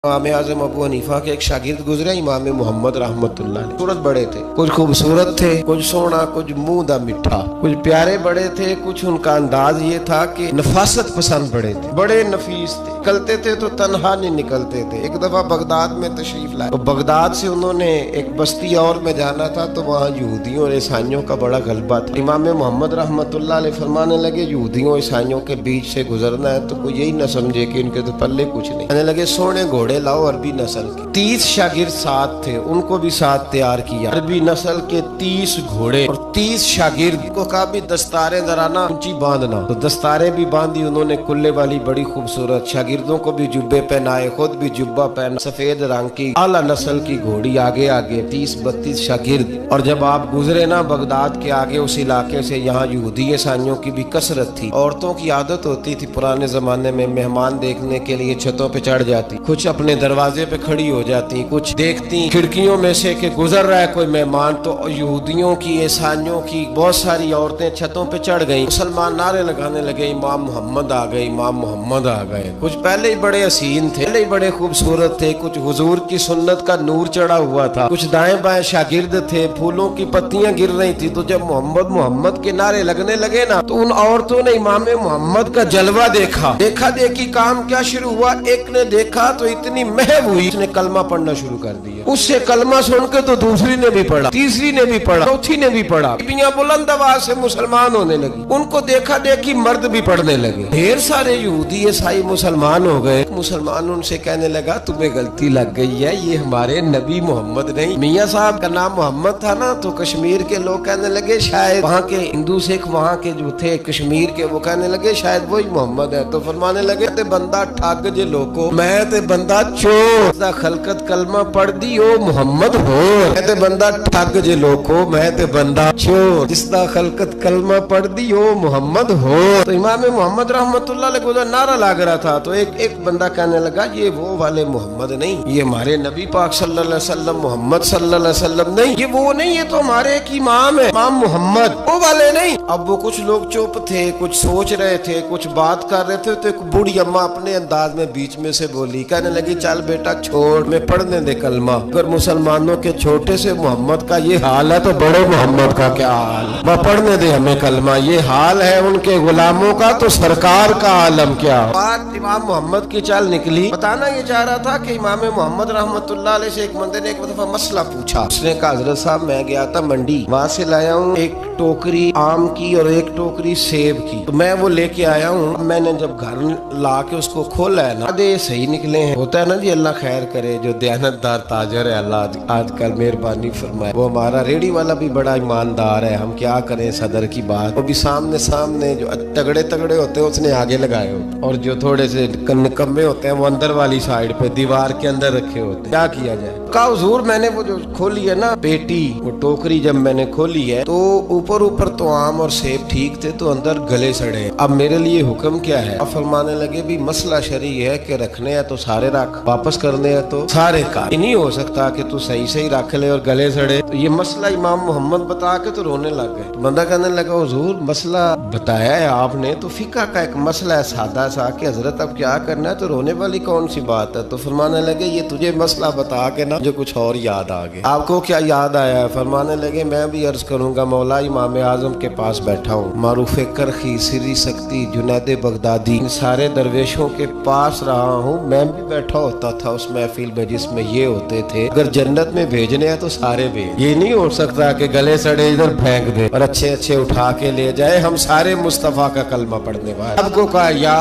इमाम आज़म अबू हनीफा के एक शागिर्द गुजरे इमाम मोहम्मद रहमतुल्लाह अलैह। सूरत बड़े थे, कुछ खूबसूरत थे, कुछ सोना, कुछ मुंह दा मिठा, कुछ प्यारे बड़े थे, कुछ उनका अंदाज ये था कि नफासत पसंद बड़े थे, बड़े नफीस थे। निकलते थे तो तन्हा नहीं निकलते थे। एक दफा बगदाद में तशरीफ लाए तो बगदाद से उन्होंने एक बस्ती और में जाना था तो वहाँ यहूदियों और ईसाइयों का बड़ा गलबा था। इमाम मोहम्मद रहमतुल्लाह अलैह फरमाने लगे यहूदियों ईसाइयों के बीच से गुजरना है तो कोई यही न समझे कि इनके तो पल्ले कुछ नहीं। कहने लगे सोने घोड़े लाओ अरबी नस्ल के। 30 शागिर्द साथ थे, उनको भी साथ तैयार किया। अरबी नस्ल के 30 घोड़े और 30 शागिर्द को कहा भी दस्तारें दराना ऊंची बांधना, तो दस्तारें भी बांधी उन्होंने कुल्ले वाली बड़ी खूबसूरत। शागिर्दों को भी जुब्बे पहनाए, खुद भी जुब्बा पहना, सफेद रंग की आला नस्ल की घोड़ी आगे आगे 30-32 शागिर्द। और जब आप गुजरे ना बगदाद के आगे उस इलाके से, यहाँ यहूदी ईसाइयों की भी कसरत थी। औरतों की आदत होती थी पुराने जमाने में मेहमान देखने के लिए छतों पे चढ़ जाती, कुछ अपने दरवाजे पे खड़ी हो जाती, कुछ देखती खिड़कियों में से कि गुजर रहा है कोई मेहमान। तो यहूदियों की ईसाइयों की बहुत सारी औरतें छतों पे चढ़ गईं। मुसलमान नारे लगाने लगे इमाम मोहम्मद आ गए, इमाम मोहम्मद आ गए। कुछ पहले ही बड़े हसीन थे, पहले ही बड़े खूबसूरत थे, कुछ हुजूर की सुन्नत का नूर चढ़ा हुआ था, कुछ दाएं बाएं शागिर्द थे, फूलों की पत्तियां गिर रही थी। तो जब मोहम्मद मोहम्मद के नारे लगने लगे ना तो उन औरतों ने इमाम मोहम्मद का जलवा देखा। देखा देखी काम क्या शुरू हुआ, एक ने देखा तो इतनी महव हुई, उसने कलमा पढ़ना शुरू कर दिया। उससे कलमा सुन के तो दूसरी ने भी पढ़ा, तीसरी ने भी पढ़ा, चौथी ने भी पढ़ा। बीबियां बुलंद आवाज से मुसलमान होने लगी। उनको देखा देखी मर्द भी पढ़ने लगे। ढेर सारे यहूदी ईसाई मुसलमान हो गए। मुसलमान उनसे कहने लगा तुम्हें गलती लग गई है, ये हमारे नबी मोहम्मद नहीं। मियाँ साहब का नाम मोहम्मद था ना, तो कश्मीर के लोग कहने लगे शायद वहाँ के हिंदू सिख वहाँ के जो थे कश्मीर के, वो कहने लगे शायद वही मोहम्मद है। तो फरमाने लगे ते बंदा ठग जे लोको, मैं ते बंदा चोर दा खलकत कलमा पढ़ दी ओ मोहम्मद हो। मैं ते बंदा ठग जे लोको, मैं ते बंदा चोर जिसदा खलकत कलमा पढ़ दी ओ मोहम्मद हो। तो इमाम मोहम्मद रहमतुल्लाह अलैह को नारा लग रहा था तो एक बंदा कहने लगा ये वो वाले मोहम्मद नहीं, ये हमारे नबी पाक सल्लल्लाहु अलैहि वसल्लम मोहम्मद सल्लल्लाहु अलैहि वसल्लम नहीं, ये वो नहीं, ये तो हमारे एक इमाम है, इमाम मोहम्मद, वो वाले नहीं। अब वो कुछ लोग चुप थे, कुछ सोच रहे थे, कुछ बात कर रहे थे। तो एक बूढ़ी अम्मा अपने अंदाज में बीच में से बोली, कहने लगी चल बेटा छोड़, मैं पढ़ने दे कलमा। अगर मुसलमानों के छोटे से मोहम्मद का ये हाल है तो बड़े मोहम्मद का क्या हाल है, वह पढ़ने दे हमें कलमा। ये हाल है उनके गुलामों का तो सरकार का आलम क्या। बात इमाम मोहम्मद की चाल निकली। बताना ये चाह रहा था कि इमाम मोहम्मद रहमतुल्लाह अलैह से एक बंदे ने एक दफा मसला पूछा। उसने कहा हजरत साहब मैं गया था मंडी, वहाँ से लाया हूँ एक टोकरी आम की और एक टोकरी सेब की, तो मैं वो लेके आया हूँ। मैंने जब घर ला के उसको खोला है ना, आधे सही निकले हैं। होता है ना जी, अल्लाह खैर करे, जो दयानतदार ताजर है अल्लाह आजकल मेहरबानी फरमाए। वो हमारा रेडी वाला भी बड़ा ईमानदार है, हम क्या करें सदर की बात। वो भी सामने सामने जो तगड़े तगड़े होते हैं उसने आगे लगाए होते, और जो थोड़े से कम्मे होते हैं वो अंदर वाली साइड पे दीवार के अंदर रखे होते हैं। क्या किया जाए। कहा हुजूर मैंने वो जो खोली है ना पेटी, वो टोकरी जब मैंने खोली है तो ऊपर ऊपर तो आम और सेब ठीक थे, तो अंदर गले सड़े। अब मेरे लिए हुक्म क्या है। अब फरमाने लगे भी मसला शरई है कि रखने हैं तो सारे रख, वापस करने हैं तो सारे का। नहीं हो सकता कि तू सही सही रख ले और गले सड़े। तो ये मसला इमाम मोहम्मद बता के तो रोने लग गए। तो बंदा कहने लगा हुजूर मसला बताया है आपने तो फिका का एक मसला है सादा सा कि हजरत अब क्या करना है, तो रोने वाली कौन सी बात है। तो फरमाने लगे ये तुझे मसला बता के ना जो कुछ और याद आ गया। आपको क्या याद आया है। फरमाने लगे मैं भी अर्ज करूंगा मौला इमाम आजम के पास बैठा हूँ, मारूफ करखी सिरी सख्ती जुनैद बगदादी, इन सारे दरवेशों के पास रहा हूँ। मैं भी बैठा होता था उस महफिल में जिसमें ये होते थे। अगर जन्नत में भेजने हैं तो सारे भेज, ये नहीं हो सकता कि गले सड़े इधर फेंक दे और अच्छे अच्छे उठा के ले जाए। हम सारे मुस्तफा का कलमा पढ़ने वाले। सबको कहा या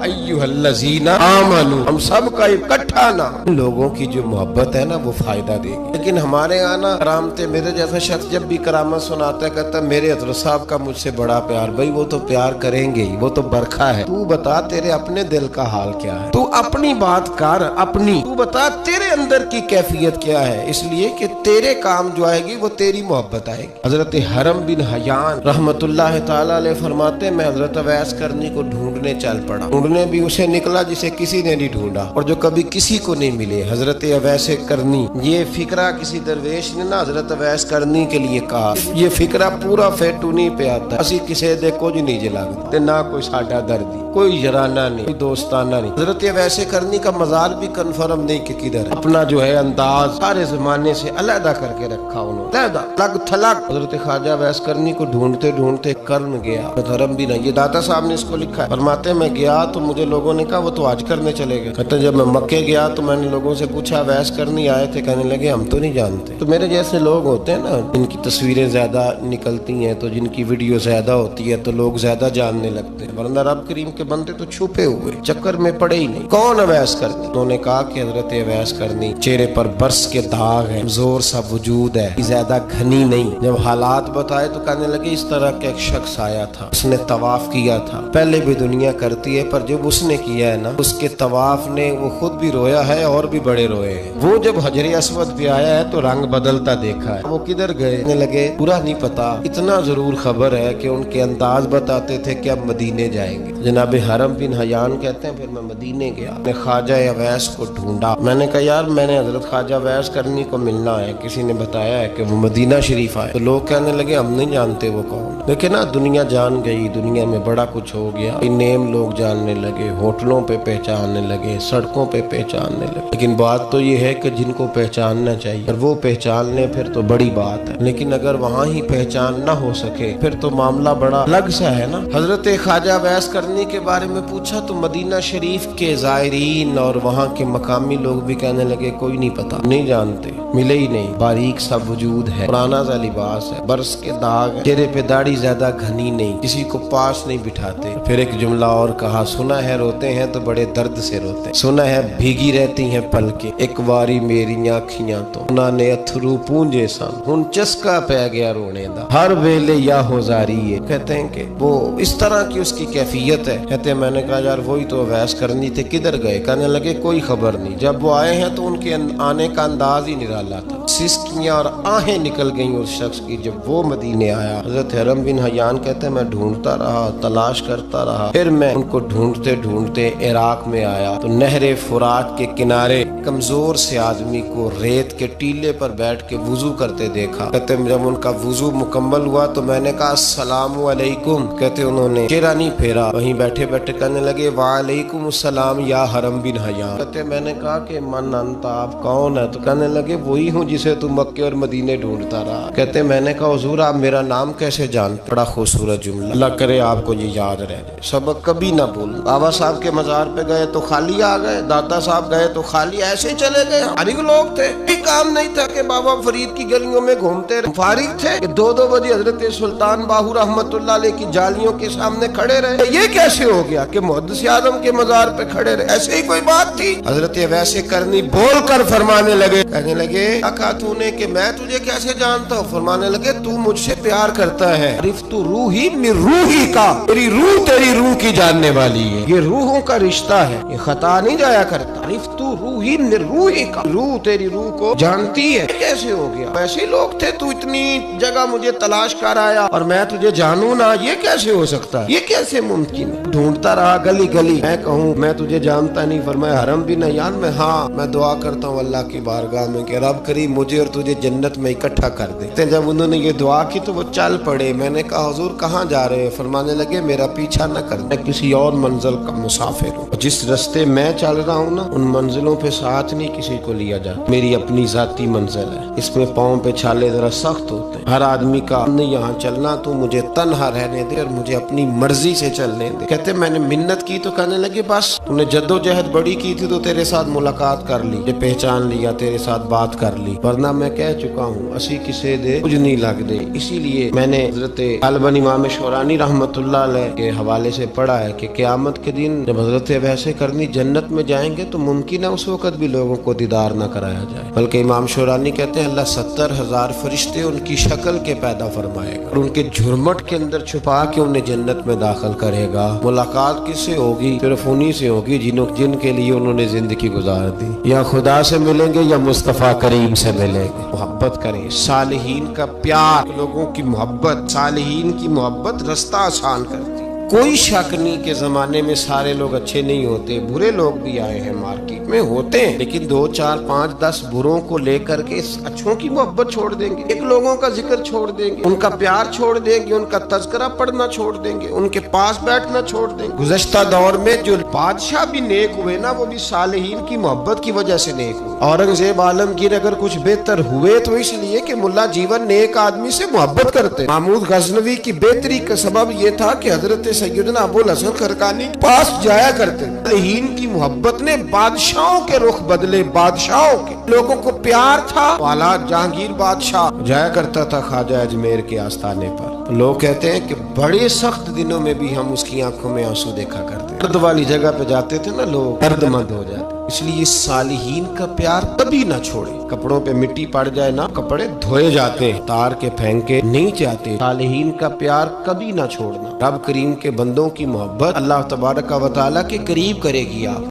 अय्युहल्लज़ीना आमनू, हम सब का इकट्ठा ना। लोगों की जो मोहब्बत है ना वो फायदा देगी। लेकिन हमारे यहाँ ना करामते, मेरे जैसा शख्स जब भी करामत सुनाता है कहता मेरे हजरत साहब का मुझसे बड़ा प्यार। भाई वो तो प्यार करेंगे ही, वो तो बरखा है। तू बता तेरे अपने दिल का हाल क्या है, तू अपनी बात कर अपनी, तू बता तेरे अंदर की कैफियत क्या है। इसलिए कि तेरे काम जो आएगी वो तेरी मोहब्बत आएगी। हजरत हरम बिन हयान रहमतुल्लाह ताला अलैह फरमाते मैं हजरत अवैस करनी को ढूंढने चल पड़ा। ढूंढने भी उसे निकला जिसे किसी ने नहीं ढूंढा, और जो कभी किसी किसी को नहीं मिले। हजरत अवैस करनी, ये फिक्रा किसी दरवेश ने ना हजरत अवैस करनी के लिए कहा। ये फिक्रा पूरा फैटूनी पे आता है। असी किसी दे कुछ नहीं जलाते ते ना कोई साडा दर्दी, कोई जराना नहीं, कोई दोस्ताना नहीं। हजरत अवैस करनी का मजार भी कन्फर्म नहीं कि किधर। अपना जो है अंदाज सारे जमाने से अलहदा करके रखा उन्होंने, अलग थलग। हजरत ख्वाजा अवैस करनी को ढूंढते ढूंढते कर्न गया, धर्म भी नहीं। ये दाता साहब ने इसको लिखा है। फरमाते मैं गया तो मुझे लोगों ने कहा वो तो आज करने चले गए। कहते जब मैं मक्के गया तो मैंने लोगों से पूछा अवैस करनी आए थे, कहने लगे हम तो नहीं जानते। तो मेरे जैसे लोग होते हैं ना, जिनकी तस्वीरें ज्यादा निकलती हैं तो जिनकी वीडियो ज्यादा होती है तो लोग ज्यादा जानने लगते हैं, वरना रब करीम के बंदे तो छुपे हुए चक्कर में पड़े ही नहीं। कौन अवैस करनी? उन्होंने कहा कि हजरत अवैस करनी, चेहरे पर बर्स के दाग है, जोर सा वजूद है, ज्यादा घनी नहीं। जब हालात बताए तो कहने लगे इस तरह का एक शख्स आया था, उसने तवाफ किया था। पहले भी दुनिया करती है पर जब उसने किया है ना, उसके तवाफ ने वो खुद भी रोया है और भी बड़े रोए हैं। वो जब हजरे अस्वद पे आया है तो रंग बदलता देखा है। वो किधर गए? कहने लगे पूरा नहीं पता, इतना जरूर खबर है कि उनके अंदाज बताते थे कि अब मदीने जाएंगे। जनाब हरम बिन हयान कहते हैं फिर मैं मदीने गया, मैं ख्वाजा अवैस को ढूंढा। मैंने कहा यार मैंने हजरत ख्वाजा अवैस करनी को मिलना है, किसी ने बताया है कि वो मदीना शरीफ आए। तो लोग कहने लगे हम नहीं जानते वो कौन। लेकिन ना दुनिया जान गई, दुनिया में बड़ा कुछ हो गया। नेम लोग जानने लगे, होटलों पे पहचानने लगे, सड़कों पे पहचानने लगे। लेकिन बात तो ये है कि जिनको पहचानना चाहिए और वो पहचान ले फिर तो बड़ी बात है। लेकिन अगर वहाँ ही पहचान ना हो सके फिर तो मामला बड़ा अलग सा है ना। हजरत ख्वाजा अवैस करनी के बारे में पूछा तो मदीना शरीफ के ज़ायरीन और वहाँ के मकामी लोग भी कहने लगे कोई नहीं पता, नहीं जानते, मिले ही नहीं। बारीक सा वजूद है, पुराना सा लिबास है, बरस के दाग है, चेहरे पे दाढ़ी ज्यादा घनी नहीं, किसी को पास नहीं बिठाते। फिर एक जुमला और कहा, सुना है रोते हैं तो बड़े दर्द से रोते, सुना है भीगी रहती हैं पलकें, एक बारी मेरी आँखियां तो उन्होंने अथरू पूंजे सन, हुन चस्का पै गया रोने दा, हर वेले या होजारी है। कहते हैं कि वो इस तरह की उसकी कैफियत है। कहते हैं मैंने कहा यार वही तो अवैस करनी थे, किधर गए? कहने लगे कोई खबर नहीं। जब वो आए हैं तो उनके आने का अंदाज ही निराला था। सिसकियां और आहें निकल गईं उस शख्स की जब वो मदीने आया। हजरत हरम बिन हयान कहते हैं मैं ढूंढता रहा, तलाश करता रहा, फिर मैं उनको ढूंढते ढूंढते इराक में आया तो नहरे फुरात के किनारे कमजोर से आदमी को रेत के टीले पर बैठ के वुजू करते देखा। कहते जब उनका वुजू मुकम्मल हुआ तो मैंने कहा अस्सलामु अलैकुम। कहते उन्होंने चेहरा नहीं फेरा, वहीं बैठे बैठे कहने लगे वालेकुम अस्सलाम या हरम बिन हयान। कहते मैंने कहा कि मन अंता आप कौन है? तो कहने लगे वही हूँ जिसे तू मक्के और मदीने ढूंढता रहा। कहते मैंने कहा हुजूर आप मेरा नाम कैसे जानते? बड़ा खूबसूरत जुमला, अल्लाह करे आपको ये याद रह जाए, सबक कभी ना भूल। बाबा साहब के मजार पे गए तो खाली आ गए, दादा साहब गए तो खाली ऐसे चले गए। अनेक लोग थे, कोई काम नहीं था कि बाबा फरीद की गलियों में घूमते रहे, फारिग थे कि 2-2 बजे हजरत सुल्तान बाहू रहमतुल्लाह अलैह की जालियों के सामने खड़े रहे। ये कैसे हो गया कि मुहद्दिस आजम के मजार पे खड़े रहे? ऐसे ही कोई बात थी? हजरत वैसे करनी बोल कर फरमाने लगे, कहने लगे कहा तूने कि मैं तुझे कैसे जानता हूँ? फरमाने लगे तू मुझसे प्यार करता है, रिफ्तु रूही मिन रूही का, तेरी रूह तेरी रूह की जानने वाली है। ये रूहों का रिश्ता है, ये खता नहीं जाया करता। रिफ्तु रूही मिन रूही का, रूह तेरी रूह को जानती है। कैसे हो गया? ऐसे लोग थे, तू इतनी जगह मुझे तलाश कर आया और मैं तुझे जानू ना, ये कैसे हो सकता है? ये कैसे मुमकिन है? ढूंढता रहा गली गली, मैं कहूँ मैं तुझे जानता नहीं। फरमाया हरम बिन हयान में, हाँ मैं दुआ करता हूँ अल्लाह की बारगाह में कि रब करीम मुझे और तुझे जन्नत में इकट्ठा कर दे। जब उन्होंने ये दुआ की तो वो चल पड़े। मैंने कहा हुजूर कहाँ जा रहे हैं? फरमाने लगे मेरा पीछा न कर, मैं किसी और मंजिल का मुसाफिर हूँ। जिस रास्ते मैं चल रहा हूँ ना, उन मंजिलों पे साथ नहीं किसी को लिया जाता, मेरी अपनी जाती मंजिल है। इसमें पाँव पे छाले जरा सख्त होते हैं। हर आदमी का नहीं यहाँ चलना, तो मुझे तन्हा रहने दे और मुझे अपनी मर्जी से चलने दे। कहते मैंने मिन्नत की तो कहने लगे बस तूने जद्दोजहद बड़ी की थी तो तेरे साथ मुलाकात कर ली, ये पहचान लिया, तेरे साथ बात कर ली, वरना मैं कह चुका हूँ असी किसे दे कुछ नहीं लग दे। इसीलिए मैंने हजरत गालिबन इमाम शौरानी रहमतुल्लाह अलैह के हवाले से पढ़ा है कि क़यामत के दिन जब हजरत वैसे करनी जन्नत में जाएंगे तो मुमकिन है उस वक्त भी लोगों को दीदार न कराया जाए, बल्कि इमाम शौरानी कहते हैं अल्लाह 70,000 फरिश्ते उनकी शक्ल के पैदा फरमाएगा और उनके झुरमट के अंदर छुपा के उन्हें जन्नत में दाखिल करेगा। मुलाकात किससे होगी? सिर्फ उन्हीं से होगी जिनके लिए उन्होंने जिंदगी गुजार दी। या खुदा से मिलेंगे या मुस्तफ़ा करीम से मिलेंगे। मोहब्बत करें, सालिहीन का प्यार, लोगों की मोहब्बत, सालिहीन की मोहब्बत रास्ता आसान करती। कोई शक नहीं कि जमाने में सारे लोग अच्छे नहीं होते, बुरे लोग भी आए हैं मार्केट में, होते हैं, लेकिन 2 4 5 10 बुरों को लेकर के अच्छों की मोहब्बत छोड़ देंगे, एक लोगों का जिक्र छोड़ देंगे, उनका प्यार छोड़ देंगे, उनका तज़किरा पढ़ना छोड़ देंगे, उनके पास बैठना छोड़ देंगे। गुज़श्ता दौर में जो बादशाह भी नेक हुए ना, वो भी सालिहीन की मोहब्बत की वजह से नेक हुए। औरंगजेब आलमगीर अगर कुछ बेहतर हुए तो इसलिए कि मुल्ला जीवन नेक आदमी से मोहब्बत करते। महमूद गजनवी की बेहतरी का सबब ये था कि हजरत सैयदना अबुल हसन खरकानी पास जाया करते। सालिहीन की मोहब्बत ने बादशाहों के रुख बदले, बादशाहों के लोगों को प्यार था। वाला जहांगीर बादशाह जाया करता था ख्वाजा अजमेर के आस्थाने पर, तो लोग कहते हैं कि बड़े सख्त दिनों में भी हम उसकी आंखों में आंसू देखा करते। दर्द वाली जगह पे जाते थे ना लोग, दर्दमंद हो जाते। इसलिए सालिहीन का प्यार कभी ना छोड़े। कपड़ों पे मिट्टी पड़ जाए ना, कपड़े धोए जाते हैं, तार के फेंके नहीं जाते। सालिहीन का प्यार कभी ना छोड़ना। रब करीम के बंदों की मोहब्बत अल्लाह तबारक व तआला के करीब करेगी। आप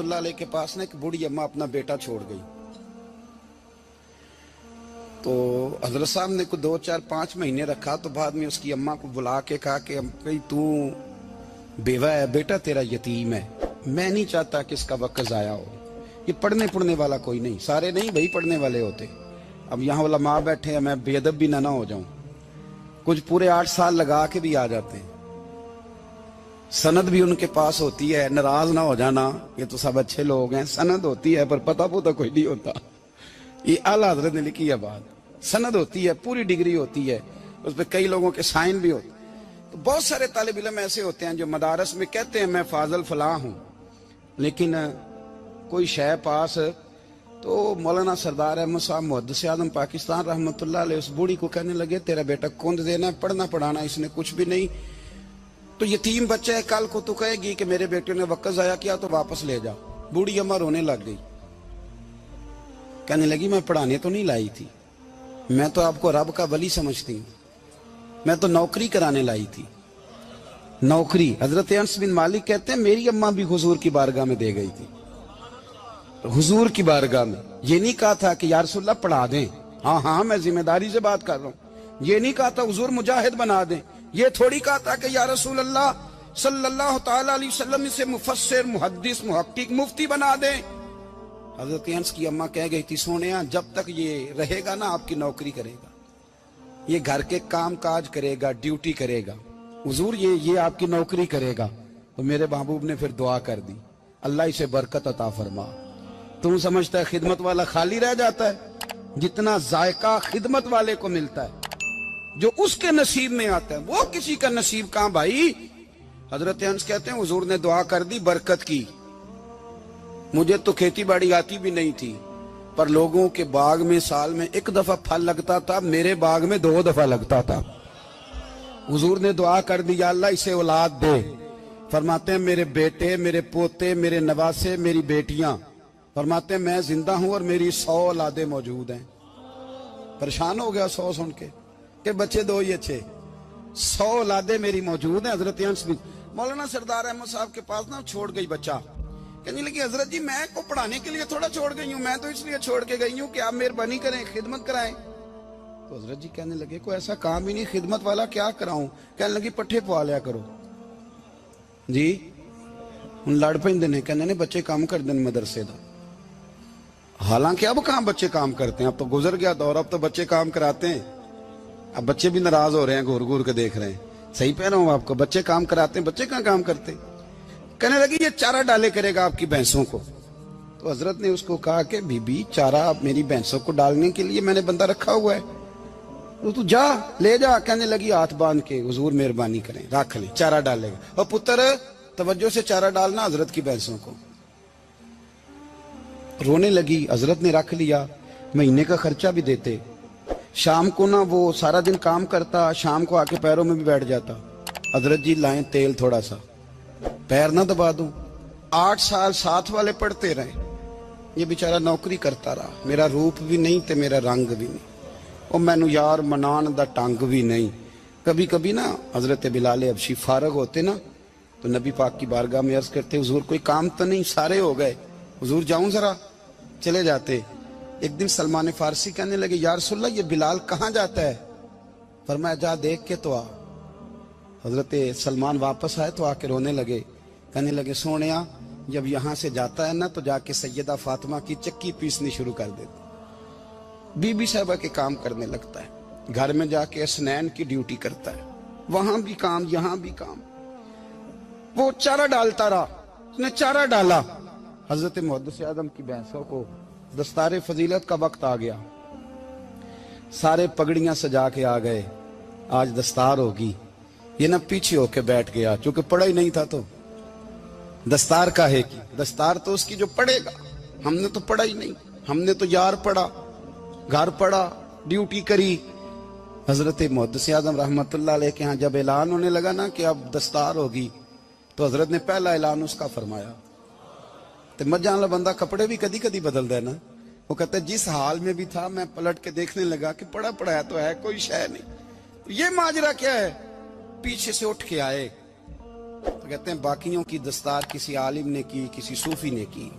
अल्लाह के पास ना एक बूढ़ी अम्मा अपना बेटा छोड़ गई, तो हजरत साहब ने को 2 4 5 महीने रखा। तो बाद में उसकी अम्मा को बुला के कहा कि तू बेवा है, बेटा तेरा यतीम है, मैं नहीं चाहता कि इसका वक्त जाया हो। ये पढ़ने वाला कोई नहीं, सारे नहीं भाई पढ़ने वाले होते। अब यहाँ वाला माँ बैठे हैं, मैं बेअदब भी ना हो जाऊं। कुछ पूरे 8 साल लगा के भी आ जाते हैं, सनद भी उनके पास होती है। नाराज ना हो जाना, ये तो सब अच्छे लोग हैं, सनद होती है पर पता पुता कोई नहीं होता। ये आला हजरत ने लिखी है बात, सनद होती है, पूरी डिग्री होती है, उस पर कई लोगों के साइन भी होते। तो बहुत सारे तालिब इल्म ऐसे होते हैं जो मदारस में कहते हैं मैं फाजल फलां हूं, लेकिन कोई शय पास। तो मौलाना सरदार अहमद साहब मुहद्दिस आज़म पाकिस्तान रहमतुल्लाह अलैह उस बूढ़ी को कहने लगे तेरा बेटा कुंद देना, पढ़ना पढ़ाना इसने कुछ भी नहीं, तो यतीम बच्चा है, कल को तू कहेगी कि मेरे बेटे ने वक्त जाया किया तो वापस ले जाओ। बूढ़ी अम्मा रोने लग गई, कहने लगी मैं पढ़ाने तो नहीं लाई थी, मैं तो आपको रब का वली समझती हूँ, मैं तो नौकरी कराने लाई थी। नौकरी हजरत अनस बिन मालिक कहते हैं मेरी अम्मा भी हुजूर की बारगाह में दे गई थी। तो हुजूर की बारगाह में ये नहीं कहा था कि या रसूलल्लाह पढ़ा दें, हाँ हाँ मैं जिम्मेदारी से बात कर रहा हूँ। ये नहीं कहा था हुजूर मुजाहिद बना दें, ये थोड़ी कहा था कि या रसूलल्लाह सल्लल्लाहु तआला अलैहि वसल्लम से मुफस्सिर मुहद्दिस मुहक्किक मुफ्ती बना दें। हजरत अनस की अम्मा कह गई थी सोने जब तक ये रहेगा ना आपकी नौकरी करेगा, ये घर के काम काज करेगा, ड्यूटी करेगा, हुजूर ये आपकी नौकरी करेगा। तो मेरे महबूब ने फिर दुआ कर दी, अल्लाह इसे बरकत अता फरमा। तुम समझता है खिदमत वाला खाली रह जाता है? जितना जायका खिदमत वाले को मिलता है, जो उसके नसीब में आता है, वो किसी का नसीब कहां भाई। हजरत अनस कहते हैं हुजूर ने दुआ कर दी, बरकत की। मुझे तो खेती बाड़ी आती भी नहीं थी, पर लोगों के बाग में साल में 1 दफा फल लगता था, मेरे बाग में 2 दफा लगता था। हुजूर ने दुआ कर दी अल्लाह इसे औलाद दे। फरमाते हैं मेरे बेटे, मेरे पोते, मेरे नवासे, मेरी बेटियां, फरमाते हैं मैं जिंदा हूं और मेरी 100 औलादे मौजूद हैं। परेशान हो गया 100 सुन के बच्चे 2 ही अच्छे, 100 औलादे मेरी मौजूद हैं। हजरत अनस बिन मौलाना सरदार अहमद साहब के पास ना छोड़ गई बच्चा, कहने लगी हजरत जी मैं को पढ़ाने के लिए थोड़ा छोड़ गई हूँ, मैं तो इसलिए छोड़ के गई हूँ कि आप मेहरबानी करें, खिदमत कराएं। तो हजरत जी कहने लगे कोई ऐसा काम ही नहीं, खिदमत वाला क्या कराऊं। कहने लगी पट्ठे पवा लिया करो जी। हूं लड़ पैंदे ने, कहने ने बच्चे काम कर दें मदरसे का। हालांकि अब कहां बच्चे काम करते हैं, अब तो गुजर गया दौर, अब तो बच्चे काम कराते हैं। अब बच्चे भी नाराज हो रहे हैं, घूर घूर के देख रहे हैं। सही कह रहा हूं आपको, बच्चे काम कराते हैं, बच्चे कहां काम करते। कहने लगी ये चारा डाले करेगा आपकी भैंसों को। तो हजरत ने उसको कहा कि बीबी चारा मेरी भैंसों को डालने के लिए मैंने बंदा रखा हुआ है, तो तू जा ले जा। कहने लगी हाथ बांध के हुजूर मेहरबानी करें रख ले, चारा डालेगा। और पुत्र तवज्जो से चारा डालना हजरत की भैंसों को। रोने लगी, हजरत ने रख लिया, महीने का खर्चा भी देते। शाम को ना वो सारा दिन काम करता, शाम को आके पैरों में भी बैठ जाता, हजरत जी लाएं तेल थोड़ा सा, पैर ना दबा दूं। 8 साल साथ वाले पढ़ते रहे, ये बेचारा नौकरी करता रहा, मेरा रूप भी नहीं ते मेरा रंग भी नहीं, और मैनू यार मनान दा टंग भी नहीं। कभी कभी ना हजरत बिलाल हबशी फारग होते ना, तो नबी पाक की बारगाह में अर्ज करते हुजूर कोई काम तो नहीं, सारे हो गए, हुजूर जाऊं जरा, चले जाते। एक दिन सलमान फारसी कहने लगे या रसूलल्लाह ये बिलाल कहाँ जाता है। फरमाया जा देख के तो आ। हजरत सलमान वापस आए तो आके रोने लगे, कहने लगे सोनिया जब यहाँ से जाता है ना तो जाके सैयदा फातिमा की चक्की पीसनी शुरू कर देता, बीबी साहबा के काम करने लगता है, घर में जाके स्नैन की ड्यूटी करता है, वहां भी काम यहाँ भी काम। वो चारा डालता रहा, उसने चारा डाला। हजरत मुहद्दिस आदम की भैंसों को दस्तार फजीलत का वक्त आ गया, सारे पगड़ियां सजा के आ गए, आज दस्तार होगी। ये ना पीछे होके बैठ गया, चूंकि पढ़ा ही नहीं था तो दस्तार का है कि दस्तार तो उसकी जो पढ़ेगा, हमने तो पढ़ा ही नहीं, हमने तो यार पढ़ा, घर पढ़ा, ड्यूटी करी। हजरत मुहद्दिस आदम रहमतुल्लाह अलैह के यहाँ जब ऐलान होने लगा ना कि अब दस्तार होगी, तो हजरत ने पहला ऐलान उसका फरमाया। तो मजा वाला बंदा कपड़े भी कदी कदी बदल देना। वो कहते जिस हाल में भी था मैं पलट के देखने लगा कि पड़ा पड़ा है तो है, कोई शय नहीं, ये माजरा क्या है। पीछे से उठ के आए तो कहते हैं बाकियों की दस्तार किसी आलिम ने की, किसी सूफी ने की,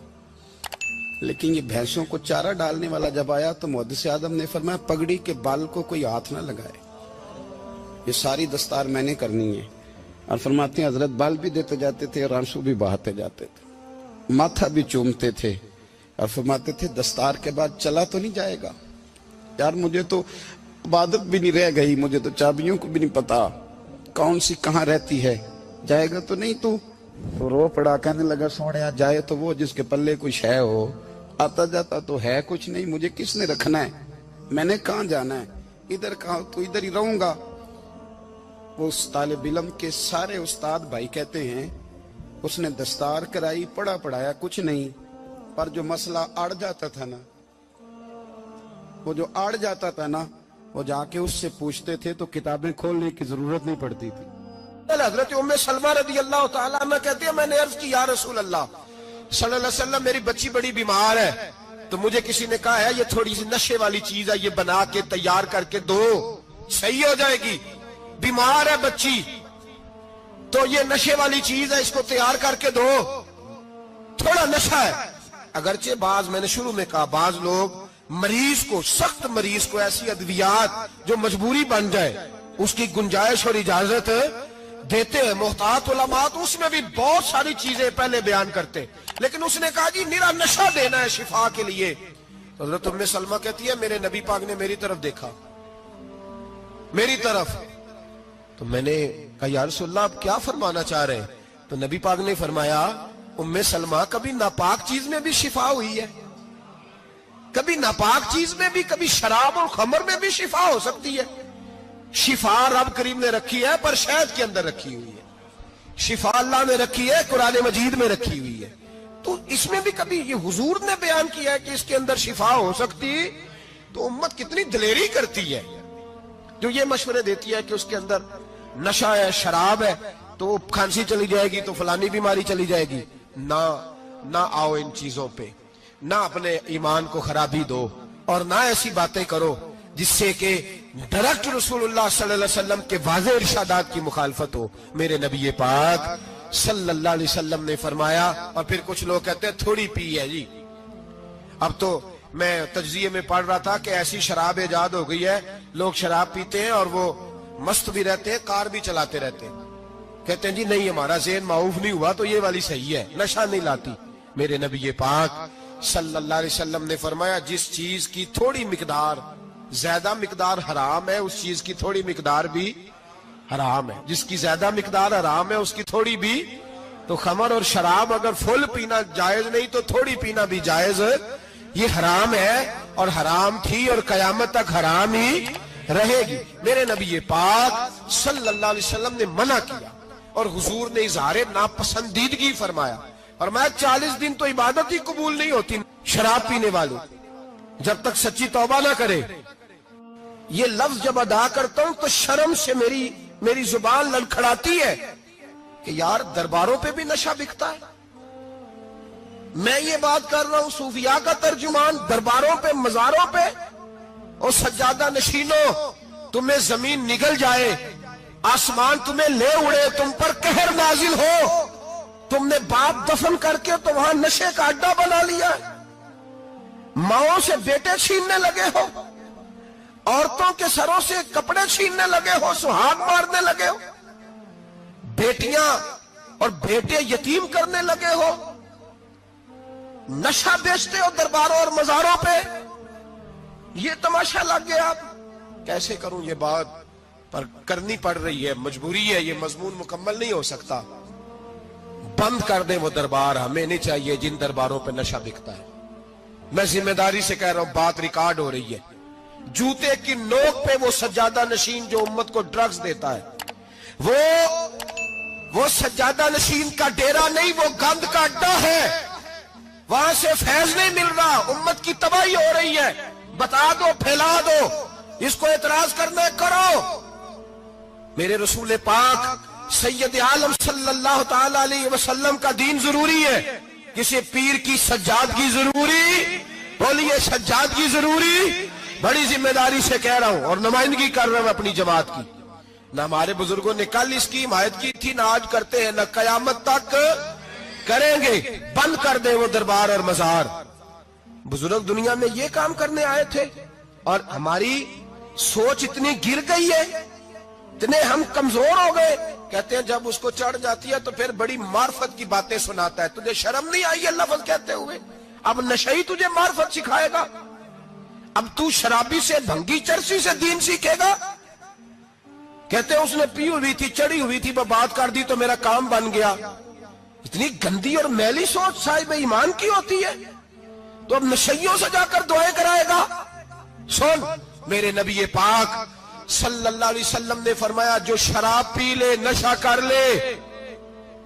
लेकिन ये भैंसों को चारा डालने वाला जब आया तो मुहद्दिस आदम ने फरमाया पगड़ी के बाल को कोई हाथ ना लगाए, ये सारी दस्तार मैंने करनी है। और फरमाते हैं हजरत बाल भी देते जाते थे और आंसू भी बहाते जाते थे, माथा भी चूमते थे और फरमाते थे दस्तार के बाद चला तो नहीं जाएगा यार, मुझे तो इबादत भी नहीं रह गई, मुझे तो चाबियों को भी नहीं पता कौन सी कहाँ रहती है, जाएगा तो नहीं तू। तो रो पड़ा, कहने लगा सोनिया जाए तो वो जिसके पल्ले कुछ है हो, आता जाता तो है कुछ नहीं, मुझे किसने रखना है, मैंने कहाँ जाना है, इधर कहाँ तो इधर ही रहूंगा। वो उस तालिब इल्म के सारे उस्ताद भाई कहते हैं उसने दस्तार कराई, पढ़ा पढ़ाया कुछ नहीं, पर जो मसला अड़ जाता था ना, वो जो अड़ जाता था ना, वो जाके उससे पूछते थे तो किताबें खोलने की जरूरत नहीं पड़ती थी। हजरत उम्मे सलमा रदी अल्लाह तआला अन्हा कहती है मैंने अर्ज की या रसूल अल्लाह सल्लल्लाहु अलैहि वसल्लम मेरी बच्ची बड़ी बीमार है, तो मुझे किसी ने कहा है ये थोड़ी सी नशे वाली चीज है, ये बना के तैयार करके दो सही हो जाएगी, बीमार है बच्ची तो ये नशे वाली चीज है, इसको तैयार करके दो, थोड़ा नशा है। अगरचे बाज, मैंने शुरू में कहा, बाज लोग मरीज को, सख्त मरीज को ऐसी अद्वियात जो मजबूरी बन जाए उसकी गुंजाइश और इजाजत देते हैं। मोहतात उलमा तो उसमें भी बहुत सारी चीजें पहले बयान करते, लेकिन उसने कहा जी निरा नशा देना है शिफा के लिए। हजरत उम्मे सलमा कहती है मेरे नबी पाक ने मेरी तरफ देखा, मेरी तरफ, तो मैंने कहा या रसूलल्लाह आप क्या फरमाना चाह रहे हैं? तो नबी पाक ने फरमाया उम्मे सलमा कभी नापाक चीज में भी शिफा हुई है, कभी नापाक चीज में भी, कभी शराब और खमर में भी शिफा हो सकती है। शिफा रब करीम ने रखी है पर शहद के अंदर रखी हुई है, शिफा अल्लाह ने रखी है, कुरान मजीद में रखी हुई है, तो इसमें भी कभी ये हुजूर ने बयान किया है कि इसके अंदर शिफा हो सकती, तो उम्मत कितनी दलेरी करती है जो ये मशवरे देती है कि उसके अंदर नशा है, शराब है, तो खांसी चली जाएगी तो फलानी बीमारी चली जाएगी। ना आओ इन चीजों पे, ना अपने ईमान को खराबी दो और ना ऐसी बातें करो जिससे कि डायरेक्ट रसूलुल्लाह सल्लल्लाहु अलैहि वसल्लम के वाज़ेह इरशादात की मुखालफत हो। मेरे नबी पाक सल्लल्लाहु अलैहि वसल्लम ने फरमाया, और फिर कुछ लोग कहते हैं थोड़ी पी है जी। अब तो मैं तज्जिये में पढ़ रहा था कि ऐसी शराब इजाद हो गई है, लोग शराब पीते हैं और वो मस्त भी रहते हैं, कार भी चलाते रहते हैं, कहते हैं जी नहीं हमारा ज़हन माऊफ नहीं हुआ तो ये वाली सही है, नशा नहीं लाती। मेरे नबी पाक सल्लल्लाहु अलैहि वसल्लम ने फरमाया जिस चीज की थोड़ी मिकदार, ज्यादा मिकदार हराम है, उस चीज की थोड़ी मिकदार भी हराम है, जिसकी ज्यादा मिकदार हराम है उसकी थोड़ी भी। तो खमर और शराब अगर फुल पीना जायज नहीं तो थोड़ी पीना भी जायज, ये हराम है और हराम थी और कयामत तक हराम ही रहेगी। मेरे नबी पाक सल्लल्लाहु अलैहि वसल्लम ने मना किया और हुजूर ने इज़हारे नापसंदीदगी फरमाया, और मैं 40 दिन तो इबादत ही कबूल नहीं होती शराब पीने वालों जब तक सच्ची तौबा ना करे। ये लफ्ज जब अदा करता हूं तो शर्म से मेरी जुबान लड़खड़ाती है कि यार दरबारों पे भी नशा बिकता है। मैं ये बात कर रहा हूं सूफिया का तर्जुमान, दरबारों पे, मजारों पे, और सज्जादा नशीनों तुम्हें जमीन निगल जाए, आसमान तुम्हें ले उड़े, तुम पर कहर नाजिल हो, तुमने बाप दफन करके तो वहां नशे का अड्डा बना लिया, माओं से बेटे छीनने लगे हो, औरतों के सरों से कपड़े छीनने लगे हो, सुहाग मारने लगे हो, बेटियां और बेटे यतीम करने लगे हो, नशा बेचते हो दरबारों और मजारों पे, ये तमाशा लग गया। आप कैसे करूं ये बात, पर करनी पड़ रही है, मजबूरी है, ये मजमून मुकम्मल नहीं हो सकता। बंद कर दे वो दरबार, हमें नहीं चाहिए जिन दरबारों पे नशा बिकता है। मैं जिम्मेदारी से कह रहा हूं, बात रिकॉर्ड हो रही है। जूते की नोक पे वो सज्जादा नशीन जो उम्मत को ड्रग्स देता है, वो सज्जादा नशीन का डेरा नहीं, वो गंद का अड्डा है। वहां से फैज नहीं मिल रहा, उम्मत की तबाही हो रही है। बता दो, फैला दो, इसको एतराज करना करो। मेरे रसूल पाक सैयद आलम सल्लल्लाहु ताला अलैहि वसल्लम का दीन जरूरी है, किसी पीर की सज्जादगी जरूरी? बोलिए, सज्जादगी जरूरी? बड़ी जिम्मेदारी से कह रहा हूं और नुमाइंदगी कर रहा हूं अपनी जमात की। ना हमारे बुजुर्गों ने कल इसकी हिमायत की थी, ना आज करते हैं, ना कयामत तक करेंगे। बंद कर दे वो दरबार और मजार। बुजुर्ग दुनिया में ये काम करने आए थे और हमारी सोच इतनी गिर गई है, इतने हम कमजोर हो गए। कहते हैं जब उसको चढ़ जाती है तो फिर बड़ी मार्फत की बातें सुनाता है। तुझे शर्म नहीं आई है लफ्ज कहते हुए? अब नशई तुझे मार्फत सिखाएगा? अब तू शराबी से, भंगी चरसी से दीन सीखेगा? कहते हैं उसने पी हुई थी, चढ़ी हुई थी, मैं बात कर दी तो मेरा काम बन गया। इतनी गंदी और मैली सोच साहिब ईमान की होती है। तो अब नशइयों से जाकर दुआएं कराएगा? सुन, मेरे नबी पाक सल्लल्लाहु अलैहि वसल्लम ने फरमाया, जो शराब पी ले, नशा कर ले,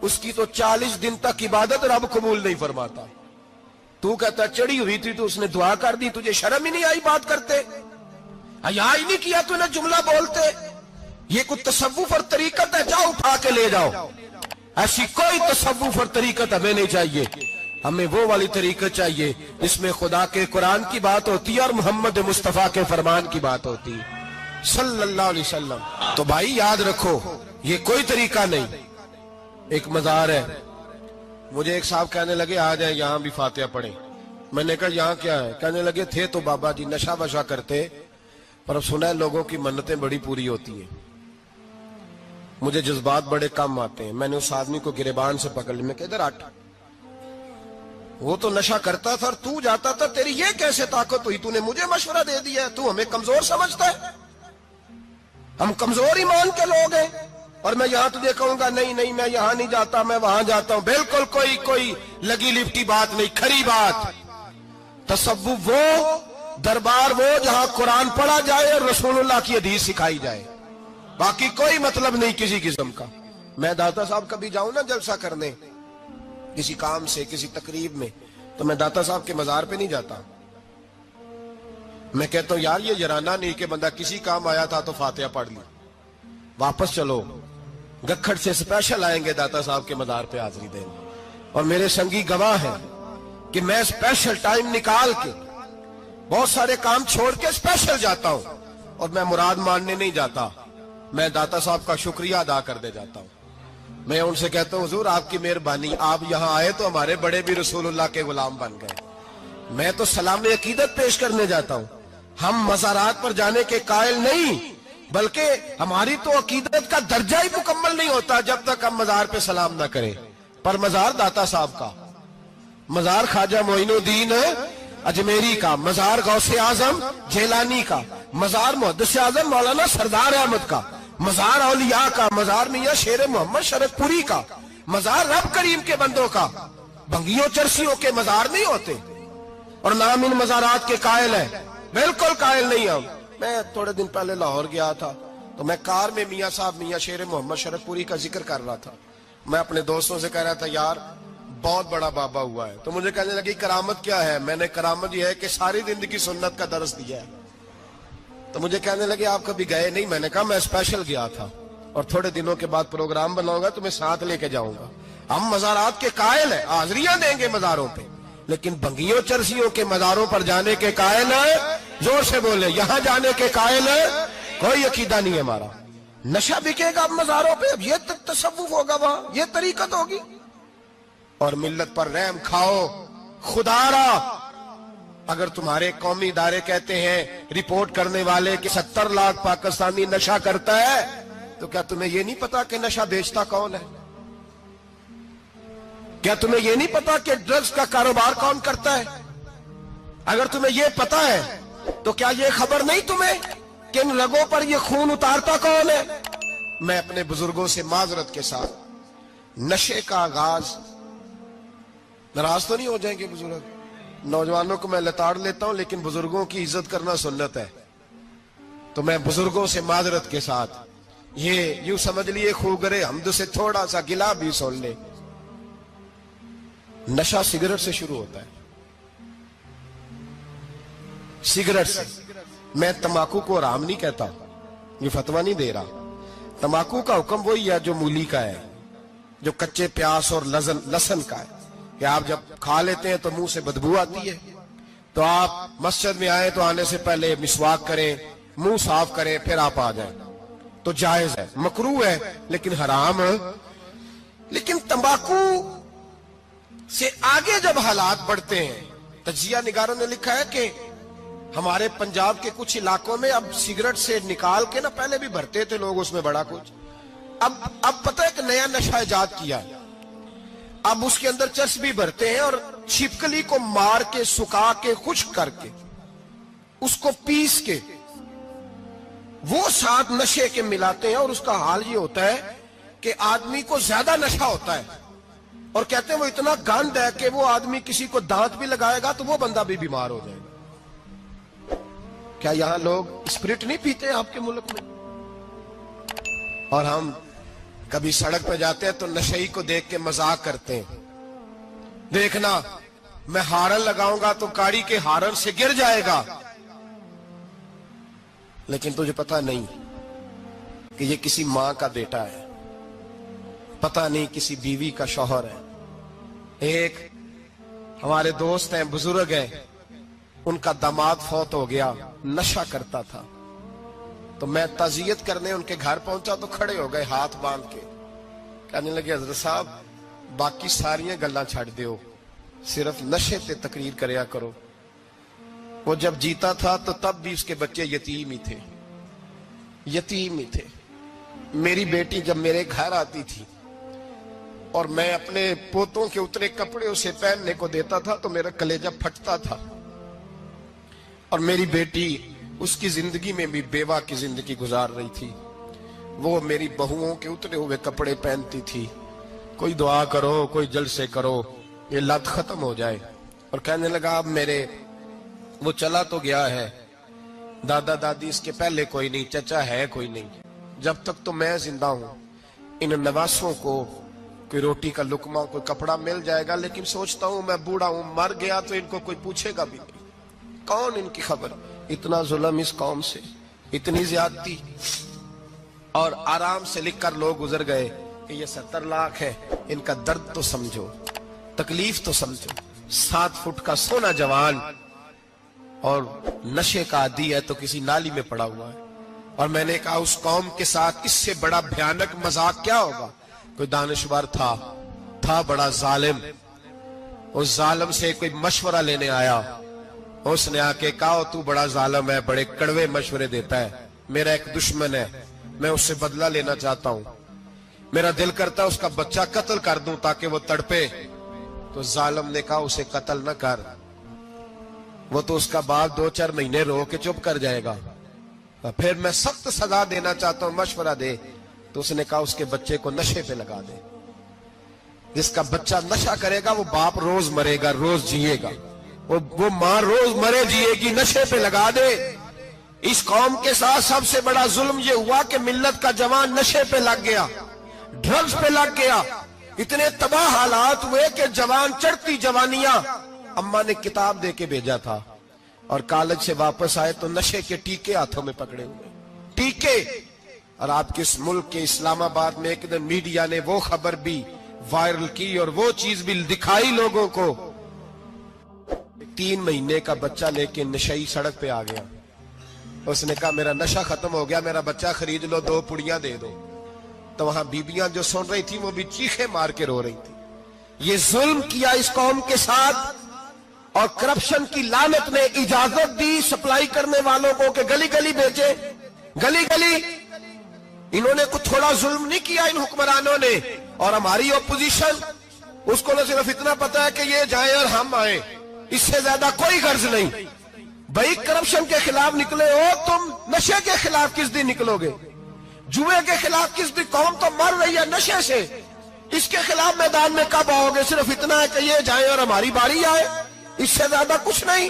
उसकी तो 40 दिन तक इबादत रब कबूल नहीं फरमाता। तू कहता चढ़ी हुई थी तो उसने दुआ कर दी, तुझे शर्म ही नहीं आई बात करते? हया ही नहीं किया तूने जुमला बोलते? ये कोई तसव्वुफ और तरीकत है? जाओ उठा के ले जाओ। ऐसी कोई तसव्वुफ और तरीकत हमें नहीं चाहिए। हमें वो वाली तरीकत चाहिए जिसमें खुदा के कुरान की बात होती है और मोहम्मद मुस्तफा के फरमान की बात होती है सल्लल्लाहु अलैहि वसल्लम। तो भाई याद रखो, ये कोई तरीका नहीं। एक मजार है, मुझे एक साहब कहने लगे आ जाए यहां भी फातिहा पढ़े। मैंने कहा यहां क्या है? कहने लगे थे तो बाबा जी नशा वशा करते, पर अब सुना है लोगों की मन्नतें बड़ी पूरी होती है। मुझे जज्बात बड़े कम आते हैं। मैंने उस आदमी को गिरेबान से पकड़ लिया, मैं इधर हट, वो तो नशा करता था और तू जाता था, तेरी ये कैसे ताकत हुई? तूने मुझे मशवरा दे दिया, तू हमें कमजोर समझता है? हम कमजोर ईमान के लोग हैं और मैं यहां तुझे कहूंगा नहीं नहीं मैं यहां नहीं जाता, मैं वहां जाता हूं। बिल्कुल कोई लगी लिपटी बात नहीं, खरी बात। तसव्वुफ वो, दरबार वो जहां कुरान पढ़ा जाए और रसूलुल्लाह की हदीस सिखाई जाए, बाकी कोई मतलब नहीं किसी किस्म का। मैं दाता साहब कभी जाऊं ना जलसा करने किसी काम से, किसी तकरीब में, तो मैं दाता साहब के मजार पे नहीं जाता। मैं कहता हूं यार ये जराना नहीं कि बंदा किसी काम आया था तो फातिहा पढ़ ली, वापस चलो। गखड़ से स्पेशल आएंगे दाता साहब के मजार पे हाजिरी देने, और मेरे संगी गवाह हैं कि मैं स्पेशल टाइम निकाल के बहुत सारे काम छोड़ के स्पेशल जाता हूं। और मैं मुराद मानने नहीं जाता, मैं दाता साहब का शुक्रिया अदा कर दे जाता हूं। मैं उनसे कहता हूं हुजूर आपकी मेहरबानी, आप यहां आए तो हमारे बड़े भी रसूलुल्लाह के गुलाम बन गए। मैं तो सलाम अकीदत पेश करने जाता हूं। हम मज़ारात पर जाने के कायल नहीं, बल्कि हमारी तो अकीदत का दर्जा ही मुकम्मल नहीं होता जब तक हम मजार पे सलाम ना करें। पर मजार दाता साहब का, मजार ख्वाजा मोइनुद्दीन अजमेरी का, मजार गौसे आजम जेलानी का, मजार मुहद्दिस आजम मौलाना सरदार अहमद का, मजार औलिया का, मजार मियां शेर मोहम्मद शरफपुरी का, मजार रब करीम के बंदों का। भंगियों चरसियों के मजार नहीं होते और नाम इन मजारात के कायल है, बिल्कुल कायल नहीं हम। मैं थोड़े दिन पहले लाहौर गया था तो मैं कार में मियां साहब मियां शेर मोहम्मद शरफपुरी का जिक्र कर रहा था। मैं अपने दोस्तों से कह रहा था यार बहुत बड़ा बाबा हुआ है, तो मुझे कहने लगी करामत क्या है? मैंने करामत यह है कि सारी जिंदगी सुन्नत का दर्स दिया है। तो मुझे कहने लगे आप कभी गए नहीं? मैंने कहा मैं स्पेशल गया था और थोड़े दिनों के बाद प्रोग्राम बनाऊंगा तो मैं साथ लेके जाऊंगा। हम मजारात के कायल है, हाजिरियां देंगे मजारों पे, लेकिन भंगियों चरसियों के मजारों पर जाने के कायल है, जोर से बोले, यहां जाने के कायल है, कोई अकीदा नहीं है हमारा। नशा बिकेगा अब मजारों पे, अब ये तसव्वुफ होगा वहां, ये तरीकत होगी। और मिल्लत पर रहम खाओ खुदारा। अगर तुम्हारे कौमी इदारे कहते हैं रिपोर्ट करने वाले कि 70 लाख पाकिस्तानी नशा करता है, تو کیا تمہیں یہ نہیں پتا کہ نشہ بیچتا کون ہے؟ کیا تمہیں یہ نہیں پتا کہ ڈرگز کا کاروبار کون کرتا ہے؟ اگر تمہیں یہ پتا ہے تو کیا یہ خبر نہیں تمہیں کہ ان رگوں پر یہ خون اتارتا کون ہے؟ میں اپنے بزرگوں سے معذرت کے ساتھ نشے کا آغاز، ناراض تو نہیں ہو جائیں گے بزرگ؟ نوجوانوں کو میں لتاڑ لیتا ہوں لیکن بزرگوں کی عزت کرنا سنت ہے، تو میں بزرگوں سے معذرت کے ساتھ یہ یوں سمجھ لیے خوگرے حمد سے تھوڑا سا گلا بھی سن لے۔ نشہ سگریٹ سے شروع ہوتا ہے، سگریٹ سے۔ میں تمباکو کو حرام نہیں کہتا، یہ فتویٰ نہیں دے رہا۔ تمباکو کا حکم وہی ہے جو مولی کا ہے، جو کچے پیاز اور لہسن کا ہے، کہ آپ جب کھا لیتے ہیں تو منہ سے بدبو آتی ہے، تو آپ مسجد میں آئیں تو آنے سے پہلے مسواک کریں، منہ صاف کریں، پھر آپ آ جائیں، تو جائز ہے، مکروہ ہے لیکن حرام ہے۔ لیکن تمباکو سے آگے جب حالات بڑھتے ہیں، تجزیہ نگاروں نے لکھا ہے کہ ہمارے پنجاب کے کچھ علاقوں میں اب سگریٹ سے نکال کے نا، پہلے بھی بھرتے تھے لوگ اس میں بڑا کچھ، اب پتہ ہے کہ نیا نشہ ایجاد کیا ہے، اب اس کے اندر چرس بھی بھرتے ہیں اور چھپکلی کو مار کے سکھا کے خشک کر کے اس کو پیس کے وہ ساتھ نشے کے ملاتے ہیں، اور اس کا حال یہ ہوتا ہے کہ آدمی کو زیادہ نشہ ہوتا ہے، اور کہتے ہیں وہ اتنا گند ہے کہ وہ آدمی کسی کو دانت بھی لگائے گا تو وہ بندہ بھی بیمار ہو جائے گا۔ کیا یہاں لوگ اسپرٹ نہیں پیتے آپ کے ملک میں؟ اور ہم کبھی سڑک پہ جاتے ہیں تو نشئی کو دیکھ کے مذاق کرتے ہیں، دیکھنا میں ہارن لگاؤں گا تو گاڑی کے ہارن سے گر جائے گا، لیکن تجھے پتا نہیں کہ یہ کسی ماں کا بیٹا ہے، پتا نہیں کسی بیوی کا شوہر ہے۔ ایک ہمارے دوست ہیں، بزرگ ہیں، ان کا داماد فوت ہو گیا، نشہ کرتا تھا، تو میں تعزیت کرنے ان کے گھر پہنچا تو کھڑے ہو گئے ہاتھ باندھ کے، کہنے لگے حضرت صاحب باقی ساریاں گلاں چھڑ دیو، صرف نشے تے تقریر کریا کرو۔ وہ جب جیتا تھا تو تب بھی اس کے بچے یتیم ہی تھے، یتیم ہی تھے۔ میری بیٹی جب میرے گھر آتی تھی اور میں اپنے پوتوں کے اترے کپڑے اسے پہننے کو دیتا تھا تو میرا کلیجہ پھٹتا تھا، اور میری بیٹی اس کی زندگی میں بھی بیوہ کی زندگی گزار رہی تھی، وہ میری بہوؤں کے اترے ہوئے کپڑے پہنتی تھی۔ کوئی دعا کرو، کوئی جلسے کرو، یہ لت ختم ہو جائے۔ اور کہنے لگا اب میرے وہ چلا تو گیا ہے، دادا دادی اس کے پہلے کوئی نہیں، چچا ہے کوئی نہیں، جب تک تو میں زندہ ہوں ان نواسوں کو کوئی روٹی کا لقمہ، کوئی کپڑا مل جائے گا، لیکن سوچتا ہوں میں بوڑھا ہوں، مر گیا تو ان کو کوئی پوچھے گا بھی نہیں، کون ان کی خبر۔ اتنا ظلم اس قوم سے، اتنی زیادتی، اور آرام سے لکھ کر لوگ گزر گئے کہ یہ 70 لاکھ ہے، ان کا درد تو سمجھو، تکلیف تو سمجھو۔ 7 فٹ کا سونا جوان اور نشے کا عادی ہے تو کسی نالی میں پڑا ہوا ہے۔ اور میں نے کہا اس قوم کے ساتھ اس سے بڑا بھیانک مذاق کیا ہوگا؟ کوئی دانشور تھا بڑا ظالم، اس ظالم سے کوئی مشورہ لینے آیا، اس نے آ کے کہا تو بڑا ظالم ہے، بڑے کڑوے مشورے دیتا ہے، میرا ایک دشمن ہے، میں اس سے بدلہ لینا چاہتا ہوں، میرا دل کرتا ہے اس کا بچہ قتل کر دوں تاکہ وہ تڑپے۔ تو ظالم نے کہا اسے قتل نہ کر، وہ تو اس کا باپ 2-4 مہینے رو کے چپ کر جائے گا، پھر میں سخت سزا دینا چاہتا ہوں، مشورہ دے۔ تو اس نے کہا اس کے بچے کو نشے پہ لگا دے، جس کا بچہ نشہ کرے گا وہ باپ روز مرے گا، روز جیے گا، وہ ماں روز مرے جیے گی، نشے پہ لگا دے۔ اس قوم کے ساتھ سب سے بڑا ظلم یہ ہوا کہ ملت کا جوان نشے پہ لگ گیا، ڈرگز پہ لگ گیا، اتنے تباہ حالات ہوئے کہ جوان چڑھتی جوانیاں، اماں نے کتاب دے کے بھیجا تھا، اور کالج سے واپس آئے تو نشے کے ٹیکے ہاتھوں میں پکڑے ہوئے، ٹیکے۔ اور آپ کے اس ملک کے اسلام آباد میں ایک دن میڈیا نے وہ خبر بھی وائرل کی اور وہ چیز بھی دکھائی لوگوں کو، 3 مہینے کا بچہ لے کے نشئی سڑک پہ آ گیا، اس نے کہا میرا نشہ ختم ہو گیا، میرا بچہ خرید لو، 2 پڑیاں دے دو۔ تو وہاں بیبیاں جو سن رہی تھی وہ بھی چیخے مار کے رو رہی تھی۔ یہ ظلم کیا اس قوم کے ساتھ، اور کرپشن کی لعنت نے اجازت دی سپلائی کرنے والوں کو کہ گلی گلی بیچے، گلی گلی انہوں نے کچھ تھوڑا ظلم نہیں کیا ان حکمرانوں نے. اور ہماری اپوزیشن, اس کو نہ صرف اتنا پتا ہے کہ یہ جائیں اور ہم آئیں, اس سے زیادہ کوئی غرض نہیں. بھائی کرپشن کے خلاف نکلے ہو تم, نشے کے خلاف کس دن نکلو گے؟ جوئے کے خلاف کس دن؟ قوم تو مر رہی ہے نشے سے, اس کے خلاف میدان میں کب آؤ گے؟ صرف اتنا ہے کہ یہ جائیں اور ہماری باری آئے, اس سے زیادہ کچھ نہیں.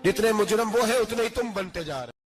جتنے مجرم وہ ہیں اتنے ہی تم بنتے جا رہے.